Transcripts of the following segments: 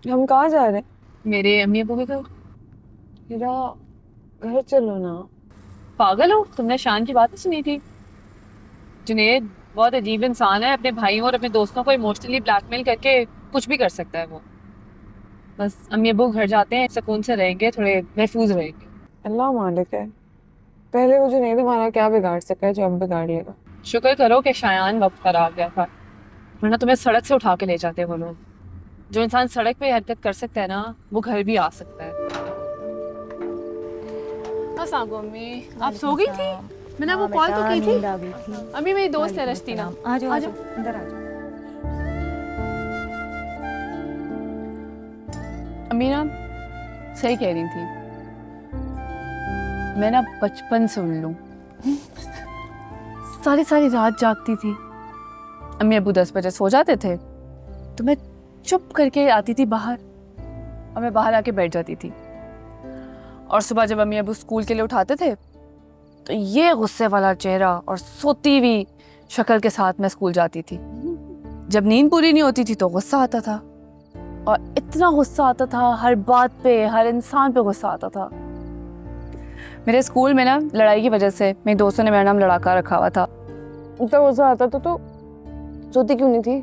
हम कहाँ जा रहे हैं? मेरे अम्मी अबू के घर। मेरा घर चलो ना। पागल हो, तुमने शान की बात नहीं सुनी थी? जुनेद बहुत अजीब इंसान है, अपने भाइयों और अपने दोस्तों को इमोशनली ब्लैकमेल करके कुछ भी कर सकता है वो। बस अम्मी अबू घर जाते हैं, सुकून से रहेंगे, थोड़े महफूज रहेंगे। अल्लाह मालिक है। पहले वो जो नहीं हमारा क्या बिगाड़ सका है जो अब बिगाड़ लेगा। शुक्र करो कि शायान वक्त पर आ गया था, वरना तुम्हें सड़क से उठा के ले जाते वो लोग। जो इंसान सड़क पे हरकत कर सकता है ना, वो घर भी आ सकता है। अस्सलाम वालेकुम अम्मी। आप सो वालेकुम गई थी? सलाम। मैंने आपको हाँ कॉल बेटा, तो की थी। नींद आ गई थी। अम्मी मेरी दोस्त है वालेकुम रश्तीना। सलाम। आ जाओ आ आ जाओ, जाओ। अंदर आ जाओ। अम्मी ना सही कह रही थी, मैं ना बचपन से उल्लू, सारी सारी रात जागती थी। अम्मी अबू 10 बजे सो जाते थे तो मैं चुप करके आती थी बाहर, और मैं बाहर आके बैठ जाती थी। और सुबह जब अम्मी अबू स्कूल के लिए उठाते थे तो ये गुस्से वाला चेहरा और सोती हुई शक्ल के साथ मैं स्कूल जाती थी। जब नींद पूरी नहीं होती थी तो गुस्सा आता था, और इतना गुस्सा आता था, हर बात पे, हर इंसान पे गुस्सा आता था। मेरे स्कूल में ना लड़ाई की वजह से मेरे दोस्तों ने मेरा नाम लड़ाका रखा हुआ था। इतना गुस्सा आता तो सोती क्यों नहीं थी?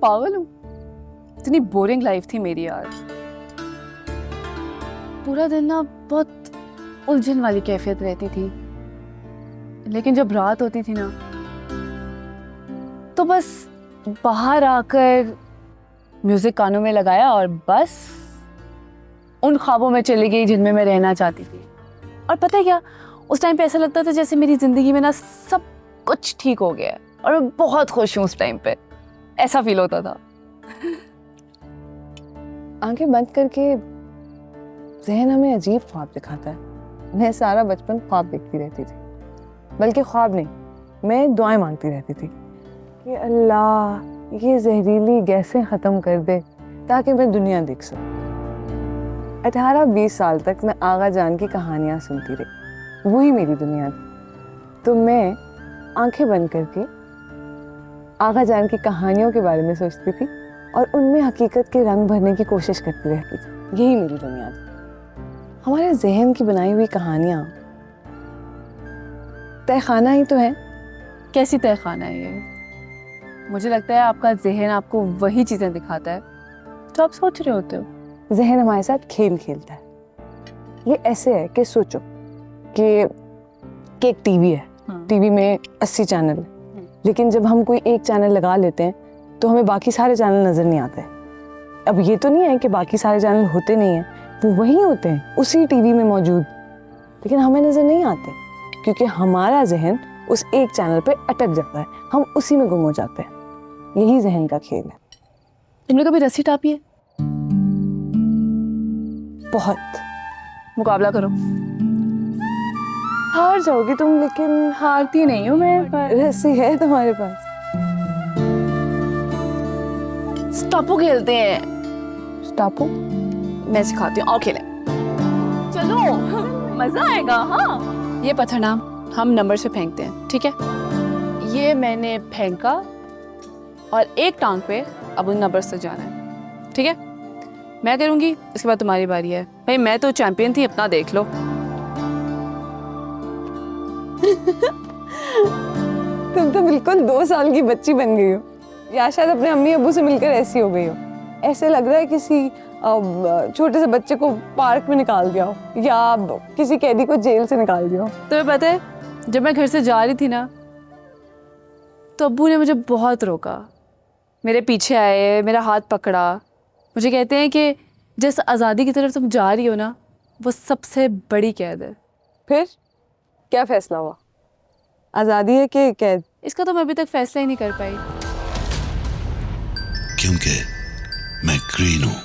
पागल हूँ, इतनी बोरिंग लाइफ थी मेरी यार। पूरा दिन ना बहुत उलझन वाली कैफियत रहती थी, लेकिन जब रात होती थी ना तो बस बाहर आकर म्यूजिक कानों में लगाया और बस उन ख्वाबों में चली गई जिनमें मैं रहना चाहती थी। और पता है क्या, उस टाइम पे ऐसा लगता था जैसे मेरी जिंदगी में ना सब कुछ ठीक हो गया है और मैं बहुत खुश हूँ। उस टाइम पे ऐसा फील होता था। आंखें बंद करके जहन हमें अजीब ख्वाब दिखाता है। मैं सारा बचपन ख्वाब देखती रहती थी, बल्कि ख्वाब नहीं, मैं दुआएं मांगती रहती थी कि अल्लाह ये जहरीली गैसें ख़त्म कर दे ताकि मैं दुनिया देख सकूं। 18-20 साल तक मैं आगा जान की कहानियाँ सुनती रही, वही मेरी दुनिया थी। तो मैं आंखें बंद करके आगा जान की कहानियों के बारे में सोचती थी और उनमें हकीकत के रंग भरने की कोशिश करती रहती थी। यही मेरी दुनिया थी। हमारे जहन की बनाई हुई कहानियाँ तहखाना ही तो है। कैसी तहखाना है ये? मुझे लगता है आपका जहन आपको वही चीजें दिखाता है जो आप सोच रहे होते हो। जहन हमारे साथ खेल खेलता है। ये ऐसे है कि सोचो कि एक टीवी है, टीवी में 80 चैनल है, लेकिन जब हम कोई एक चैनल लगा लेते हैं तो हमें बाकी सारे चैनल नजर नहीं आते। अब ये तो नहीं है कि बाकी सारे चैनल होते नहीं हैं, वो वही होते हैं उसी टीवी में मौजूद, लेकिन हमें नजर नहीं आते क्योंकि हमारा जहन उस एक चैनल पे अटक जाता है, हम उसी में गुम हो जाते हैं। यही जहन का खेल है। तुमने कभी रस्सी टापी है? बहुत। मुकाबला करो। हार जाओगी तुम, लेकिन हारती नहीं हूँ मैं, पर रस्सी है तुम्हारे पास। स्टापू खेलते हैं। स्टापू? मैं सिखाती हूँ, आओ खेलें। चलो मजा आएगा। हाँ, ये पत्थर ना हम नंबर से फेंकते हैं, ठीक है? ये मैंने फेंका और एक टांग पे अब उन नंबर से जाना है, ठीक है? मैं करूंगी, इसके बाद तुम्हारी बारी है। भाई मैं तो चैंपियन थी, अपना देख लो। तुम तो बिल्कुल 2 साल की बच्ची बन गई हो, या शायद अपने अम्मी अब्बू से मिलकर ऐसी हो गई हो। ऐसे लग रहा है किसी छोटे से बच्चे को पार्क में निकाल दिया हो या किसी कैदी को जेल से निकाल दिया हो। तुम्हें पता है, जब मैं घर से जा रही थी ना तो अब्बू ने मुझे बहुत रोका। मेरे पीछे आए, मेरा हाथ पकड़ा, मुझे कहते हैं कि जिस आज़ादी की तरफ तुम जा रही हो ना, वो सबसे बड़ी कैद है। फिर क्या फैसला हुआ? आजादी है कि कैद? इसका तो मैं अभी तक फैसला ही नहीं कर पाई। क्योंकि मैं ग्रीन हूं।